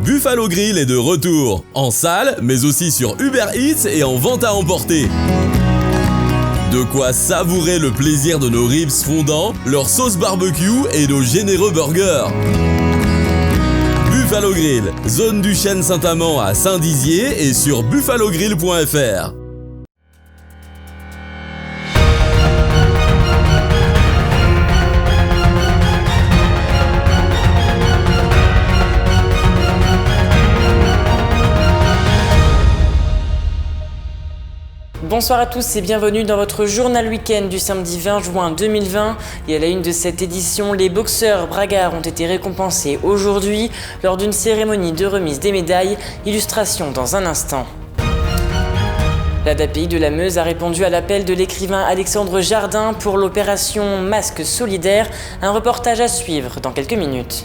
Buffalo Grill est de retour, en salle, mais aussi sur Uber Eats et en vente à emporter. De quoi savourer le plaisir de nos ribs fondants, leur sauce barbecue et nos généreux burgers. Buffalo Grill, zone du Chêne Saint-Amand à Saint-Dizier et sur buffalogrill.fr. Bonsoir à tous et bienvenue dans votre journal week-end du samedi 20 juin 2020. Et à la une de cette édition, les boxeurs bragards ont été récompensés aujourd'hui lors d'une cérémonie de remise des médailles. Illustration dans un instant. L'ADAPI de la Meuse a répondu à l'appel de l'écrivain Alexandre Jardin pour l'opération Masque Solidaire. Un reportage à suivre dans quelques minutes.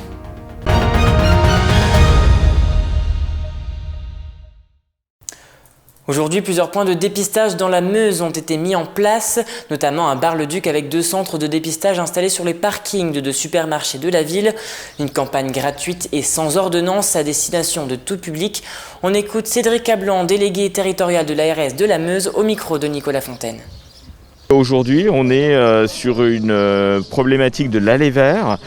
Aujourd'hui, plusieurs points de dépistage dans la Meuse ont été mis en place, notamment à Bar-le-Duc avec 2 centres de dépistage installés sur les parkings de 2 supermarchés de la ville. Une campagne gratuite et sans ordonnance à destination de tout public. On écoute Cédric Cablan, délégué territorial de l'ARS de la Meuse, au micro de Nicolas Fontaine. Aujourd'hui, on est sur une problématique de l'aller vers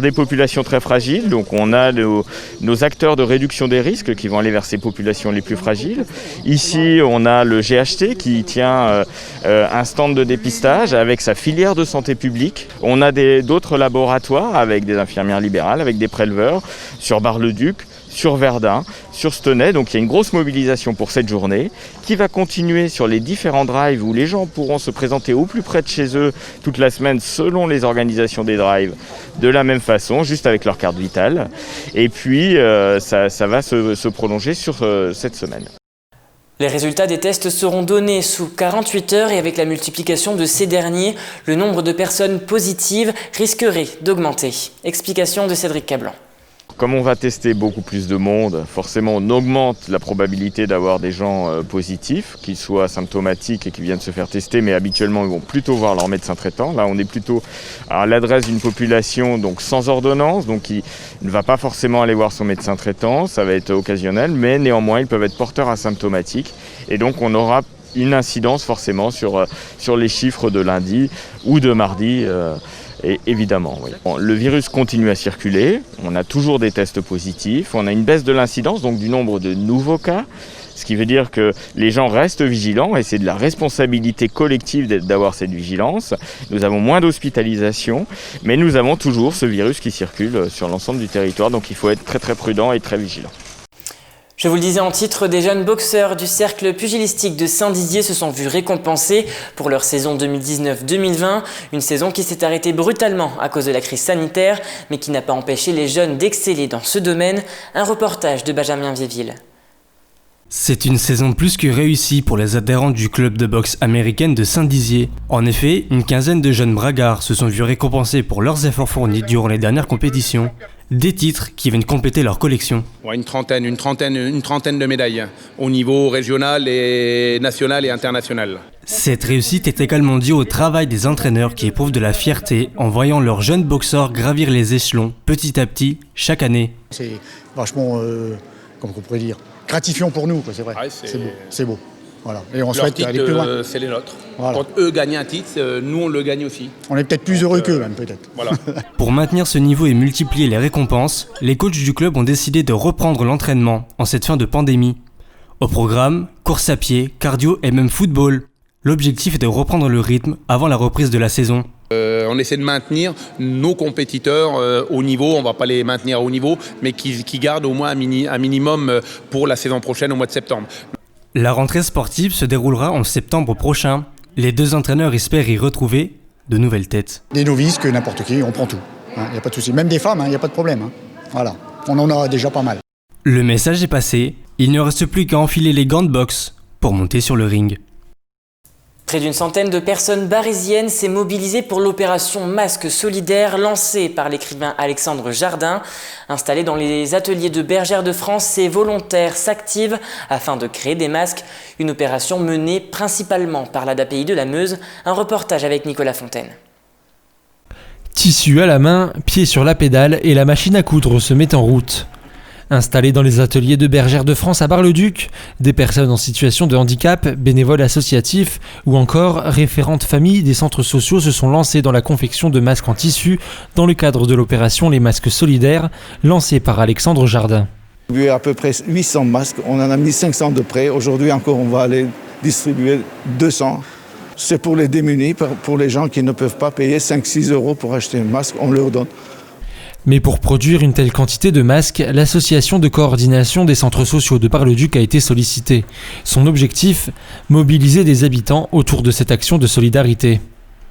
des populations très fragiles. Donc on a nos acteurs de réduction des risques qui vont aller vers ces populations les plus fragiles. Ici, on a le GHT qui tient un stand de dépistage avec sa filière de santé publique. On a d'autres laboratoires avec des infirmières libérales, avec des préleveurs sur Bar-le-Duc, sur Verdun, sur Stenay. Donc il y a une grosse mobilisation pour cette journée qui va continuer sur les différents drives où les gens pourront se présenter au plus près de chez eux toute la semaine selon les organisations des drives de la même façon, juste avec leur carte vitale. Et puis ça va se prolonger sur cette semaine. Les résultats des tests seront donnés sous 48 heures et avec la multiplication de ces derniers, le nombre de personnes positives risquerait d'augmenter. Explication de Cédric Cablan. Comme on va tester beaucoup plus de monde, forcément on augmente la probabilité d'avoir des gens positifs, qu'ils soient asymptomatiques et qui viennent se faire tester, mais habituellement ils vont plutôt voir leur médecin traitant. Là on est plutôt à l'adresse d'une population donc sans ordonnance, donc qui ne va pas forcément aller voir son médecin traitant, ça va être occasionnel, mais néanmoins ils peuvent être porteurs asymptomatiques et donc on aura une incidence forcément sur les chiffres de lundi ou de mardi. Et évidemment, oui. Le virus continue à circuler, on a toujours des tests positifs, on a une baisse de l'incidence, donc du nombre de nouveaux cas, ce qui veut dire que les gens restent vigilants et c'est de la responsabilité collective d'avoir cette vigilance. Nous avons moins d'hospitalisation, mais nous avons toujours ce virus qui circule sur l'ensemble du territoire, donc il faut être très très prudent et très vigilant. Je vous le disais en titre, des jeunes boxeurs du cercle pugilistique de Saint-Dizier se sont vus récompensés pour leur saison 2019-2020. Une saison qui s'est arrêtée brutalement à cause de la crise sanitaire, mais qui n'a pas empêché les jeunes d'exceller dans ce domaine. Un reportage de Benjamin Viéville. C'est une saison plus que réussie pour les adhérents du club de boxe américaine de Saint-Dizier. En effet, une quinzaine de jeunes bragards se sont vus récompensés pour leurs efforts fournis durant les dernières compétitions. Des titres qui viennent compléter leur collection. Une trentaine de médailles au niveau régional et national et international. Cette réussite est également due au travail des entraîneurs qui éprouvent de la fierté en voyant leurs jeunes boxeurs gravir les échelons petit à petit chaque année. C'est vachement, comment on pourrait dire, gratifiant pour nous, quoi, c'est vrai. Ouais, c'est beau. Voilà. Et on souhaite aller plus loin. C'est les nôtres. Voilà. Quand eux gagnent un titre, nous on le gagne aussi. On est peut-être plus heureux qu'eux même, peut-être. Voilà. Pour maintenir ce niveau et multiplier les récompenses, les coachs du club ont décidé de reprendre l'entraînement en cette fin de pandémie. Au programme, course à pied, cardio et même football. L'objectif est de reprendre le rythme avant la reprise de la saison. On essaie de maintenir nos compétiteurs au niveau, on ne va pas les maintenir au niveau, mais qui gardent au moins un minimum pour la saison prochaine au mois de septembre. La rentrée sportive se déroulera en septembre prochain. Les 2 entraîneurs espèrent y retrouver de nouvelles têtes. Des novices que n'importe qui, on prend tout. Il n'y a pas de souci. Même des femmes, il n'y a pas de problème. Voilà. On en a déjà pas mal. Le message est passé. Il ne reste plus qu'à enfiler les gants de boxe pour monter sur le ring. Près d'une centaine de personnes barrésiennes s'est mobilisée pour l'opération Masque Solidaire lancée par l'écrivain Alexandre Jardin. Installés dans les ateliers de Bergère de France, ces volontaires s'activent afin de créer des masques. Une opération menée principalement par l'ADAPI de la Meuse. Un reportage avec Nicolas Fontaine. Tissu à la main, pied sur la pédale et la machine à coudre se met en route. Installés dans les ateliers de Bergère de France à Bar-le-Duc, des personnes en situation de handicap, bénévoles associatifs ou encore référentes familles des centres sociaux se sont lancées dans la confection de masques en tissu dans le cadre de l'opération Les Masques Solidaires, lancée par Alexandre Jardin. Il y a eu à peu près 800 masques, on en a mis 500 de près. Aujourd'hui encore, on va aller distribuer 200. C'est pour les démunis, pour les gens qui ne peuvent pas payer 5-6 € pour acheter un masque, on leur donne. Mais pour produire une telle quantité de masques, l'association de coordination des centres sociaux de Bar-le-Duc a été sollicitée. Son objectif, mobiliser des habitants autour de cette action de solidarité.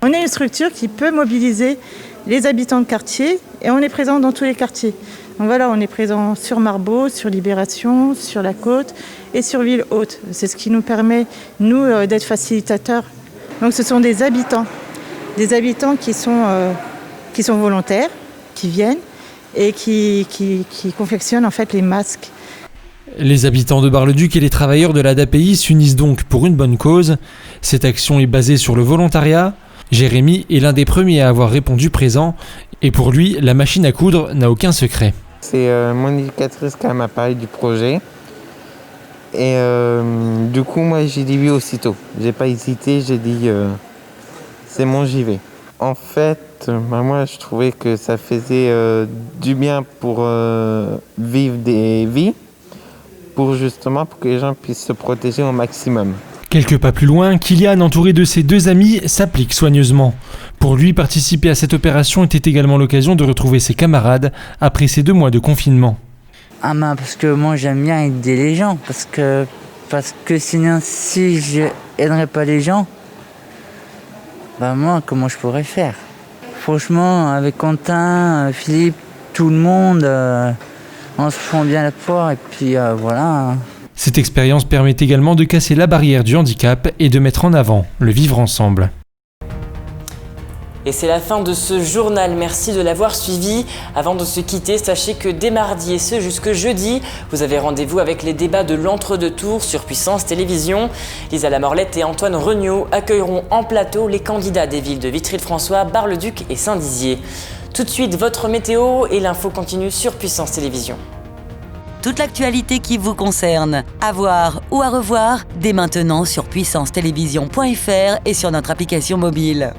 On est une structure qui peut mobiliser les habitants de quartier et on est présent dans tous les quartiers. Donc voilà, on est présent sur Marbeau, sur Libération, sur la Côte et sur Ville-Haute. C'est ce qui nous permet, nous, d'être facilitateurs. Donc ce sont des habitants qui sont volontaires, qui viennent et qui confectionnent en fait les masques. Les habitants de Bar-le-Duc et les travailleurs de l'ADAPI s'unissent donc pour une bonne cause. Cette action est basée sur le volontariat. Jérémy est l'un des premiers à avoir répondu présent et pour lui, la machine à coudre n'a aucun secret. C'est mon éducatrice qui m'a parlé du projet et du coup moi j'ai dit oui aussitôt. J'ai pas hésité, j'ai dit c'est bon, j'y vais. En fait, moi je trouvais que ça faisait du bien pour vivre des vies, pour que les gens puissent se protéger au maximum. Quelques pas plus loin, Kylian, entouré de ses 2 amis, s'applique soigneusement. Pour lui, participer à cette opération était également l'occasion de retrouver ses camarades après ces 2 mois de confinement. Ah ben parce que moi j'aime bien aider les gens, parce que sinon si je n'aiderais pas les gens, bah moi comment je pourrais faire? Franchement avec Quentin, Philippe, tout le monde, on se prend bien la poire et puis voilà. Cette expérience permet également de casser la barrière du handicap et de mettre en avant le vivre ensemble. Et c'est la fin de ce journal, merci de l'avoir suivi. Avant de se quitter, sachez que dès mardi et ce jusque jeudi, vous avez rendez-vous avec les débats de l'entre-deux-tours sur Puissance Télévisions. Lisa Lamorlette et Antoine Regnault accueilleront en plateau les candidats des villes de Vitry-le-François, Bar-le-Duc et Saint-Dizier. Tout de suite, votre météo et l'info continue sur Puissance Télévisions. Toute l'actualité qui vous concerne, à voir ou à revoir, dès maintenant sur puissancetélévision.fr et sur notre application mobile.